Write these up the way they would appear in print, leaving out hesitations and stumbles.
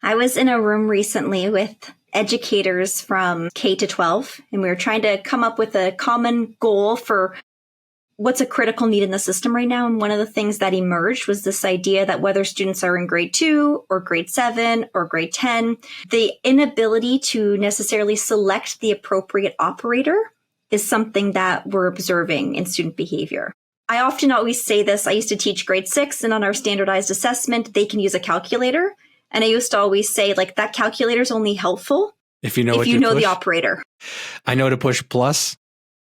I was in a room recently with educators from K to 12, and we were trying to come up with a common goal for what's a critical need in the system right now. And one of the things that emerged was this idea that whether students are in grade 2 or grade 7 or grade 10, the inability to necessarily select the appropriate operator is something that we're observing in student behavior. I often always say this. I used to teach grade 6, and on our standardized assessment, they can use a calculator. And I used to always say, like, that calculator is only helpful if you know the operator. I know to push plus.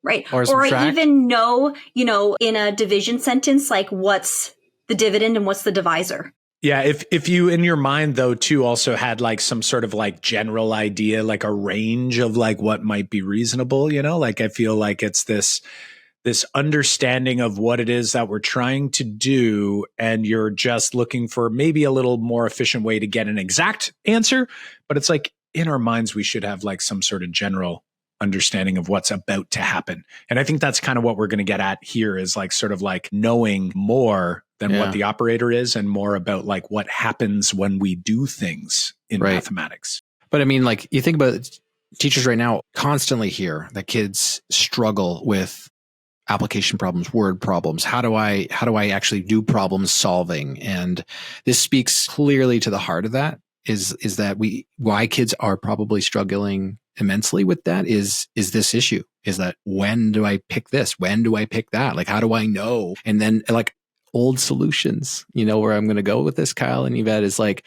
Right. Or I even know, in a division sentence, like what's the dividend and what's the divisor. Yeah. If you in your mind, though, too, also had like some sort of like general idea, like a range of like what might be reasonable, like I feel like it's this understanding of what it is that we're trying to do. And you're just looking for maybe a little more efficient way to get an exact answer. But it's like in our minds, we should have like some sort of general understanding of what's about to happen. And I think that's kind of what we're going to get at here is like sort of like knowing more than what the operator is and more about like what happens when we do things in mathematics. But I mean, like you think about teachers right now constantly hear that kids struggle with application problems, word problems. How do I actually do problem solving? And this speaks clearly to the heart of that is that why kids are probably struggling immensely with that is this issue is that when do I pick this? When do I pick that? Like, how do I know? And then like old solutions, where I'm going to go with this, Kyle and Yvette, is like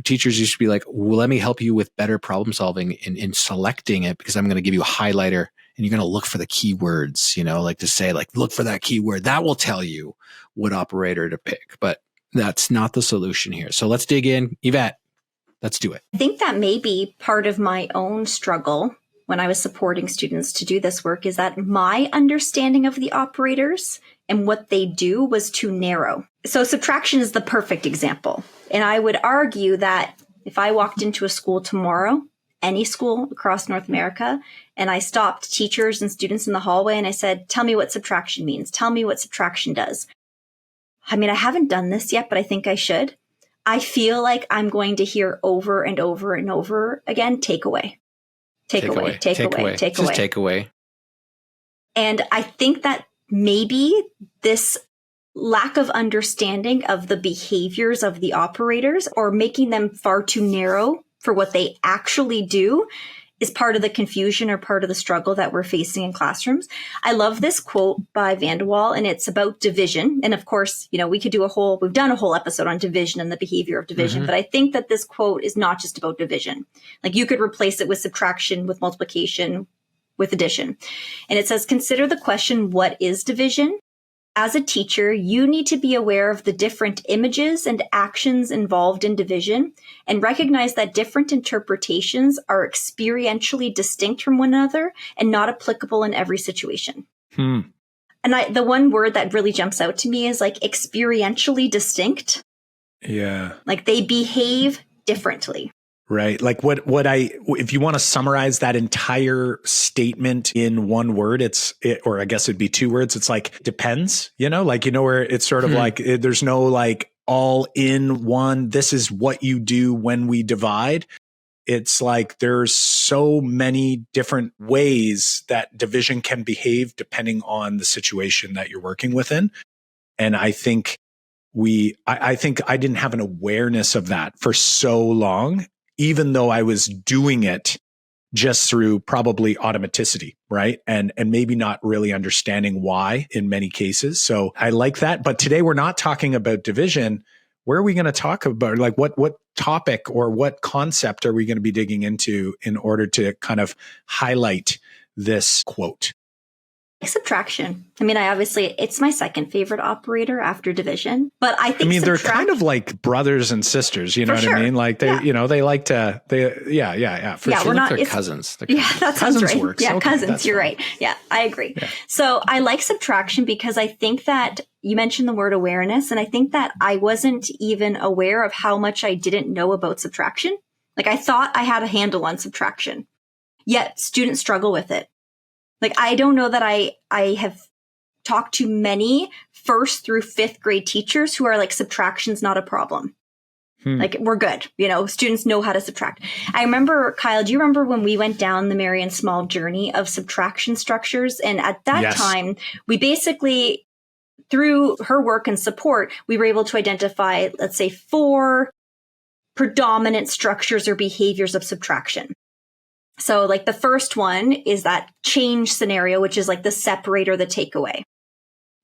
teachers used to be like, well, let me help you with better problem solving in selecting it because I'm going to give you a highlighter and you're going to look for the keywords, like to say like, look for that keyword that will tell you what operator to pick. But that's not the solution here. So let's dig in. Yvette, let's do it. I think that may be part of my own struggle when I was supporting students to do this work is that my understanding of the operators and what they do was too narrow. So subtraction is the perfect example. And I would argue that if I walked into a school tomorrow, any school across North America, and I stopped teachers and students in the hallway and I said, tell me what subtraction means. Tell me what subtraction does. I mean, I haven't done this yet, but I think I should. I feel like I'm going to hear over and over and over again, take away. And I think that maybe this lack of understanding of the behaviors of the operators or making them far too narrow for what they actually do is part of the confusion or part of the struggle that we're facing in classrooms. I love this quote by Van de Waal, and it's about division. And of course, we've done a whole episode on division and the behavior of division, but I think that this quote is not just about division. Like you could replace it with subtraction, with multiplication, with addition. And it says, consider the question, what is division? As a teacher, you need to be aware of the different images and actions involved in division and recognize that different interpretations are experientially distinct from one another and not applicable in every situation. And the one word that really jumps out to me is like experientially distinct. Yeah. Like they behave differently. Right. Like if you want to summarize that entire statement in one word, or I guess it'd be two words. It's like, depends, where it's sort of like, there's no like all in one, this is what you do when we divide. It's like, there's so many different ways that division can behave depending on the situation that you're working within. And I think I think I didn't have an awareness of that for so long, even though I was doing it just through probably automaticity, right? And maybe not really understanding why in many cases. So I like that. But today we're not talking about division. Where are we going to talk about? Like what topic or what concept are we going to be digging into in order to kind of highlight this quote? Subtraction. I mean, it's my second favorite operator after division, but I think they're kind of like brothers and sisters, you know what I mean? Like they, they like to, For sure. They're cousins. That sounds right. Works. Yeah, okay, cousins. You're right. Yeah, I agree. Yeah. So I like subtraction because I think that you mentioned the word awareness, and I think that I wasn't even aware of how much I didn't know about subtraction. Like I thought I had a handle on subtraction, yet students struggle with it. Like, I don't know that I have talked to many 1st through 5th grade teachers who are like, subtraction's not a problem. Like we're good. Students know how to subtract. I remember, Kyle, do you remember when we went down the Marian Small journey of subtraction structures? And at that time, we basically, through her work and support, we were able to identify, let's say, 4 predominant structures or behaviors of subtraction. So like the first one is that change scenario, which is like the separate or the takeaway.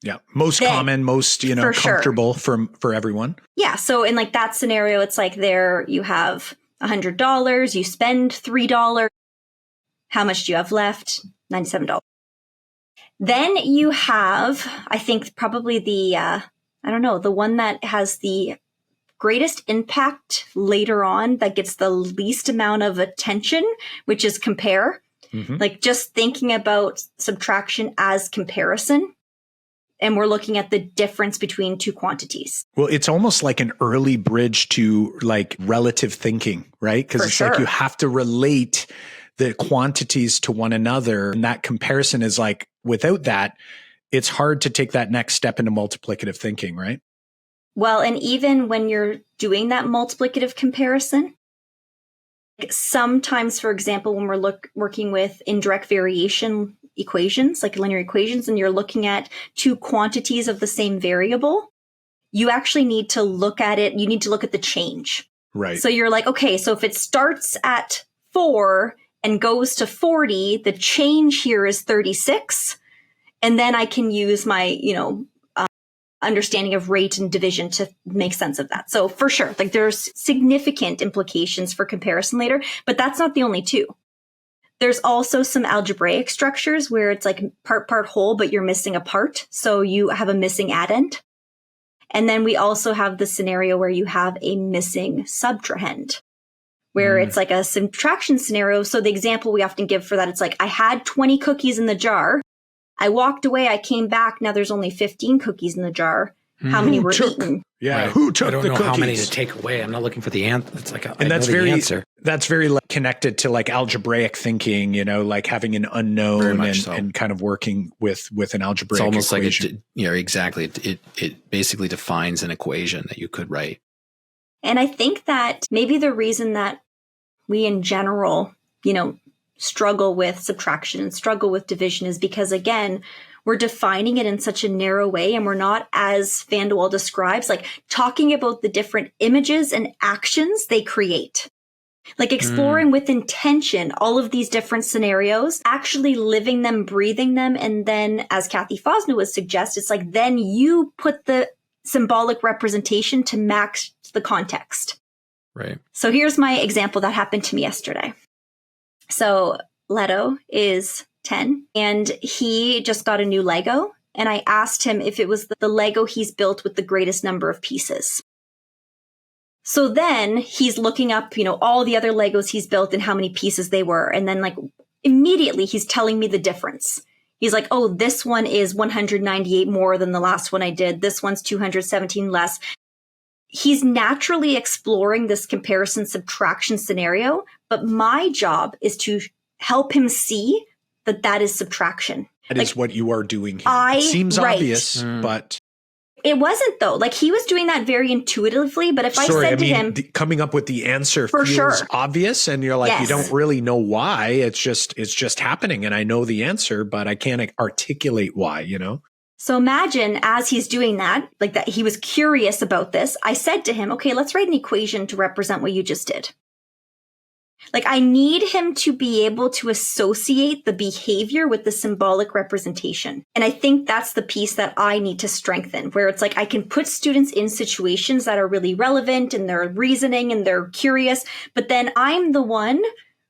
Yeah. Most common, most, comfortable for everyone. Yeah. So in like that scenario, it's like there you have $100, you spend $3. How much do you have left? $97. Then you have, I think probably the one that has the greatest impact later on, that gets the least amount of attention, which is compare. Like just thinking about subtraction as comparison. And we're looking at the difference between 2 quantities. Well, it's almost like an early bridge to like relative thinking, right? Because it's like you have to relate the quantities to one another. And that comparison is like, without that, it's hard to take that next step into multiplicative thinking, right? Well, and even when you're doing that multiplicative comparison, sometimes, for example, when we're working with indirect variation equations, like linear equations, and you're looking at 2 quantities of the same variable, you actually need to look at it. You need to look at the change. Right. So you're like, okay, so if it starts at 4 and goes to 40, the change here is 36. And then I can use my, understanding of rate and division to make sense of that. So for sure, like there's significant implications for comparison later, but that's not the only 2. There's also some algebraic structures where it's like part whole, but you're missing a part. So you have a missing addend. And then we also have the scenario where you have a missing subtrahend, where it's like a subtraction scenario. So the example we often give for that, it's like, I had 20 cookies in the jar. I walked away. I came back. Now there's only 15 cookies in the jar. How many were eaten? Yeah, right. Who took the cookies? I don't know how many to take away. I'm not looking for the answer. It's like, that's very connected to like algebraic thinking, like having an unknown and kind of working with an algebraic equation. It's almost like exactly. It basically defines an equation that you could write. And I think that maybe the reason that we in general, struggle with subtraction and struggle with division is because, again, we're defining it in such a narrow way, and we're not, as Vandewaal describes, like talking about the different images and actions they create. Like exploring with intention all of these different scenarios, actually living them, breathing them, and then, as Kathy Fosna would suggest, it's like then you put the symbolic representation to match the context. Right. So here's my example that happened to me yesterday. So Leto is 10 and he just got a new Lego. And I asked him if it was the Lego he's built with the greatest number of pieces. So then he's looking up, all the other Legos he's built and how many pieces they were. And then like immediately he's telling me the difference. He's like, oh, this one is 198 more than the last one I did. This one's 217 less. He's naturally exploring this comparison subtraction scenario, but my job is to help him see that is subtraction. That is what you are doing here. It seems obvious, but it wasn't though. Like he was doing that very intuitively, but if I said to him, coming up with the answer for feels obvious, and you're like, you don't really know why. It's just happening, and I know the answer, but I can't articulate why. So imagine as he's doing that, like that, he was curious about this. I said to him, okay, let's write an equation to represent what you just did. Like I need him to be able to associate the behavior with the symbolic representation. And I think that's the piece that I need to strengthen, where it's like I can put students in situations that are really relevant and they're reasoning and they're curious, but then I'm the one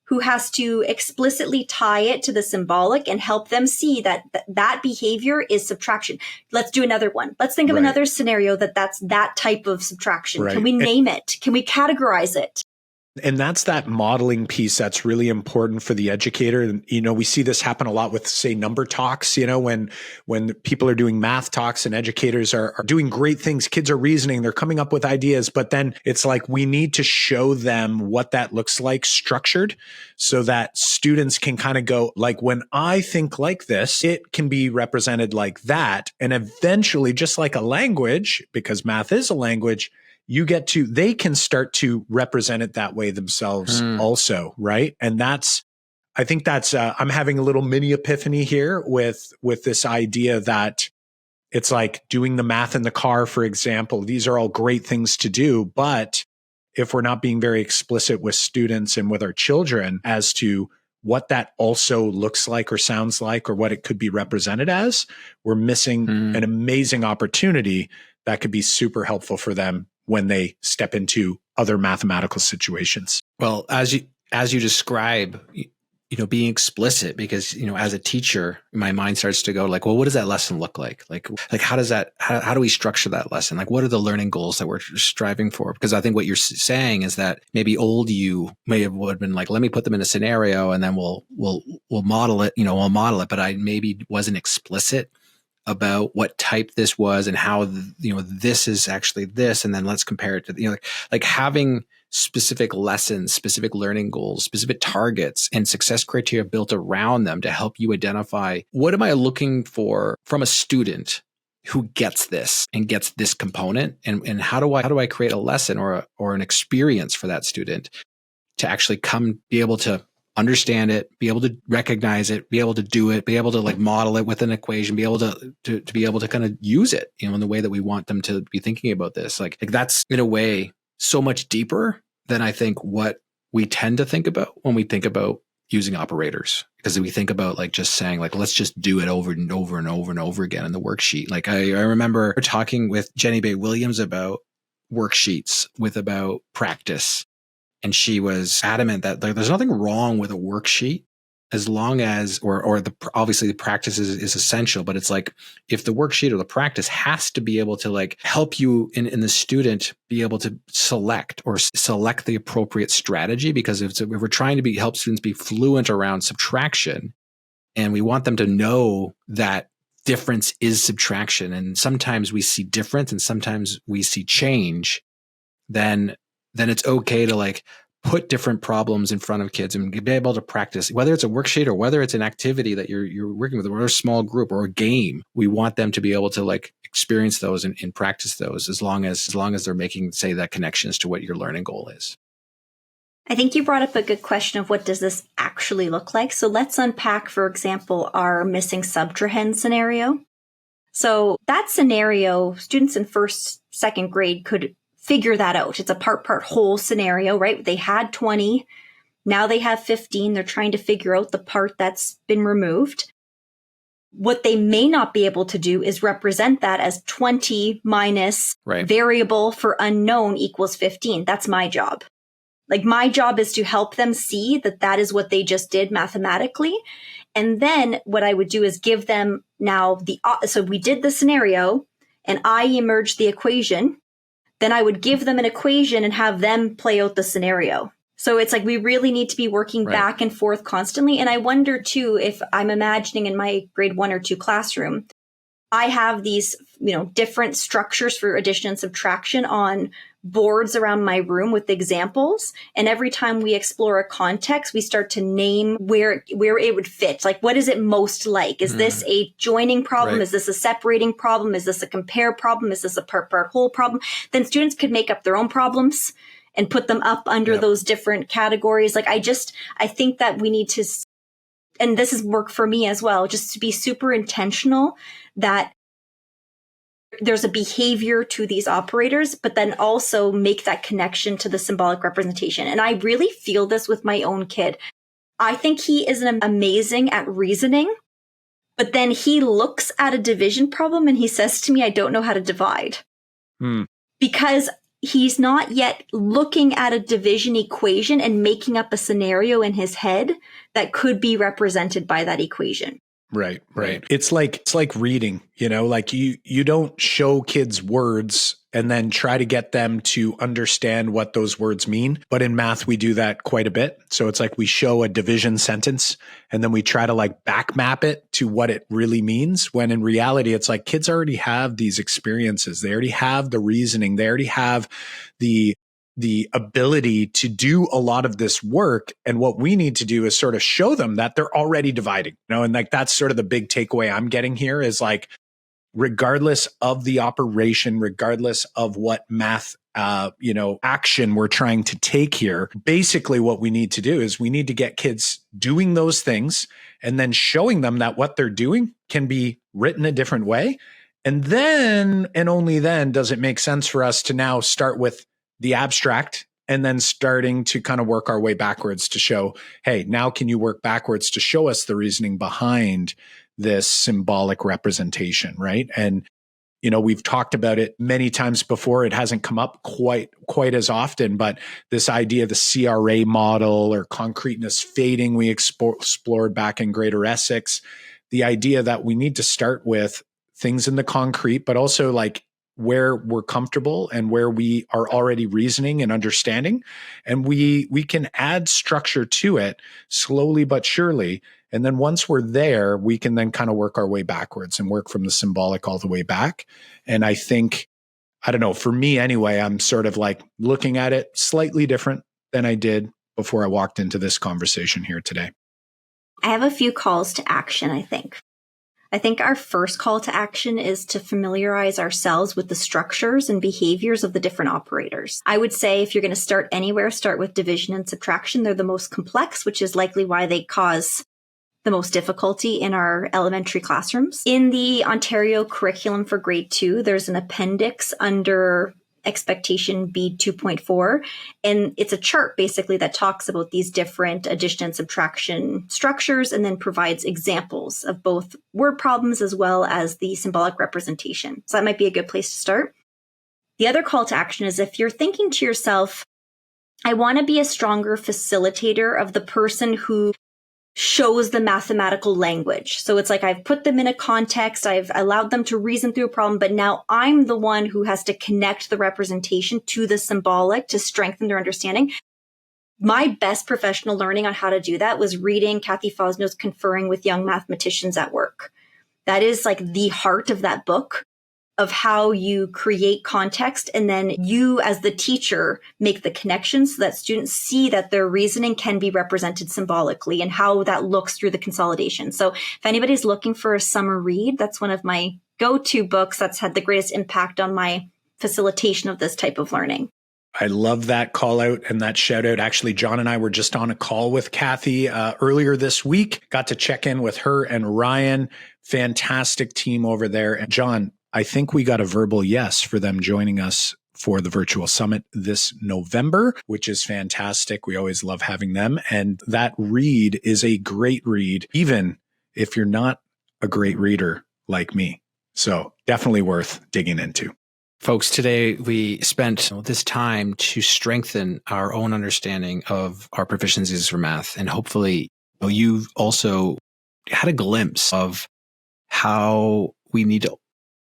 who has to explicitly tie it to the symbolic and help them see that behavior is subtraction. Let's do another one. Let's think of another scenario that's that type of subtraction. Right. Can we name it? Can we categorize it? And that's that modeling piece that's really important for the educator. And, we see this happen a lot with, say, number talks, when people are doing math talks and educators are doing great things, kids are reasoning, they're coming up with ideas, but then it's like we need to show them what that looks like structured so that students can kind of go, like, when I think like this, it can be represented like that. And eventually, just like a language, because math is a language, they can start to represent it that way themselves also, right? And I think that's, I'm having a little mini epiphany here with this idea that it's like doing the math in the car, for example. These are all great things to do, but if we're not being very explicit with students and with our children as to what that also looks like or sounds like or what it could be represented as, we're missing an amazing opportunity that could be super helpful for them when they step into other mathematical situations. Well, as you describe, being explicit, because, as a teacher, my mind starts to go like, well, what does that lesson look like? Like how do we structure that lesson? Like, what are the learning goals that we're striving for? Because I think what you're saying is that maybe old you would have been like, let me put them in a scenario and then we'll model it, we'll model it. But I maybe wasn't explicit about what type this was and how, this is actually this. And then let's compare it to, like having specific lessons, specific learning goals, specific targets, and success criteria built around them to help you identify, what am I looking for from a student who gets this and gets this component? And how do I create a lesson or an experience for that student to actually be able to understand it, be able to recognize it, be able to do it, be able to like model it with an equation, be able to be able to kind of use it, in the way that we want them to be thinking about this. Like that's in a way so much deeper than I think what we tend to think about when we think about using operators, because we think about like just saying like, let's just do it over and over and over and over again in the worksheet. Like I remember talking with Jenny Bay Williams about worksheets about practice. And she was adamant that like, there's nothing wrong with a worksheet as long as, obviously the practice is essential, but it's like, if the worksheet or the practice has to be able to like help you in the student be able to select the appropriate strategy, because if we're trying to help students be fluent around subtraction, and we want them to know that difference is subtraction, and sometimes we see difference and sometimes we see change, then it's okay to like put different problems in front of kids and be able to practice, whether it's a worksheet or whether it's an activity that you're working with, or a small group or a game. We want them to be able to like experience those and practice those as long as they're making, say, that connection as to what your learning goal is. I think you brought up a good question of what does this actually look like? So let's unpack, for example, our missing subtrahend scenario. So that scenario, students in first, second grade could figure that out. It's a part whole scenario, right? They had 20. Now they have 15. They're trying to figure out the part that's been removed. What they may not be able to do is represent that as 20 minus variable for unknown equals 15. That's my job. Like my job is to help them see that is what they just did mathematically. And then what I would do is give them now so we did the scenario and I emerged the equation. Then I would give them an equation and have them play out the scenario. So it's like we really need to be working back and forth constantly. And I wonder too, if I'm imagining in my grade 1 or 2 classroom, I have these, different structures for addition and subtraction on boards around my room with examples. And every time we explore a context, we start to name where it would fit. Like, what is it most like? Is this a joining problem? Is this a separating problem? Is this a compare problem? Is this a part whole problem? Then students could make up their own problems and put them up under those different categories. Like, I think that we need to, and this is work for me as well, just to be super intentional that there's a behavior to these operators, but then also make that connection to the symbolic representation. And I really feel this with my own kid. I think he is amazing at reasoning, but then he looks at a division problem and he says to me, I don't know how to divide. Because he's not yet looking at a division equation and making up a scenario in his head that could be represented by that equation. Right. It's like reading, like you don't show kids words and then try to get them to understand what those words mean. But in math, we do that quite a bit. So it's like we show a division sentence and then we try to like back map it to what it really means. When in reality, it's like kids already have these experiences. They already have the reasoning. They already have the ability to do a lot of this work. And what we need to do is sort of show them that they're already dividing, and like, that's sort of the big takeaway I'm getting here is like, regardless of the operation, regardless of what math action we're trying to take here. Basically, what we need to do is we need to get kids doing those things and then showing them that what they're doing can be written a different way. And then, and only then, does it make sense for us to now start with the abstract and then starting to kind of work our way backwards to show, hey, now can you work backwards to show us the reasoning behind this symbolic representation, right? And we've talked about it many times before. It hasn't come up quite as often, but this idea of the CRA model or concreteness fading, we explored back in Greater Essex. The idea that we need to start with things in the concrete, but also like where we're comfortable and where we are already reasoning and understanding. And we can add structure to it slowly but surely. And then once we're there, we can then kind of work our way backwards and work from the symbolic all the way back. And I think, I don't know, for me anyway, I'm sort of like looking at it slightly different than I did before I walked into this conversation here today. I have a few calls to action, I think. I think our first call to action is to familiarize ourselves with the structures and behaviors of the different operators. I would say if you're going to start anywhere, start with division and subtraction. They're the most complex, which is likely why they cause the most difficulty in our elementary classrooms. In the Ontario curriculum for grade 2, there's an appendix under expectation B 2.4, and it's a chart basically that talks about these different addition and subtraction structures and then provides examples of both word problems as well as the symbolic representation. So that might be a good place to start. The other call to action is if you're thinking to yourself, I want to be a stronger facilitator of the person who shows the mathematical language. So it's like I've put them in a context, I've allowed them to reason through a problem, but now I'm the one who has to connect the representation to the symbolic to strengthen their understanding. My best professional learning on how to do that was reading Kathy Fosno's Conferring with Young Mathematicians at Work. That is like the heart of that book, of how you create context and then you as the teacher make the connections so that students see that their reasoning can be represented symbolically and how that looks through the consolidation. So if anybody's looking for a summer read, that's one of my go-to books that's had the greatest impact on my facilitation of this type of learning. I love that call out and that shout out. Actually, John and I were just on a call with Kathy earlier this week, got to check in with her and Ryan. Fantastic team over there. And John, I think we got a verbal yes for them joining us for the virtual summit this November, which is fantastic. We always love having them. And that read is a great read, even if you're not a great reader like me. So definitely worth digging into. Folks, today we spent this time to strengthen our own understanding of our proficiencies for math. And hopefully you've also had a glimpse of how we need to,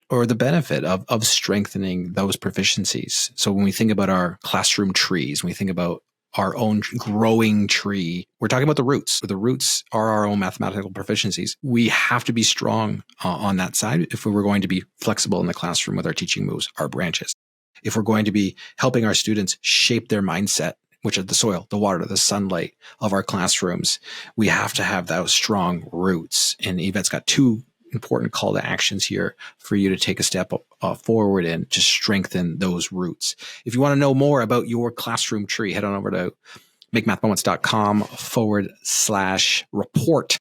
or the benefit of strengthening those proficiencies. So when we think about our classroom trees, when we think about our own growing tree, we're talking about the roots. The roots are our own mathematical proficiencies. We have to be strong on that side if we were going to be flexible in the classroom with our teaching moves, our branches. If we're going to be helping our students shape their mindset, which is the soil, the water, the sunlight of our classrooms, we have to have those strong roots. And Yvette's got two important call to actions here for you to take a step forward and to strengthen those roots. If you want to know more about your classroom tree, head on over to makemathmoments.com/report,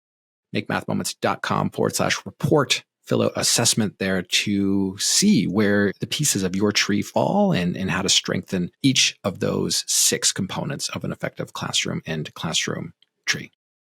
makemathmoments.com/report. Fill out assessment there to see where the pieces of your tree fall and how to strengthen each of those 6 components of an effective classroom and classroom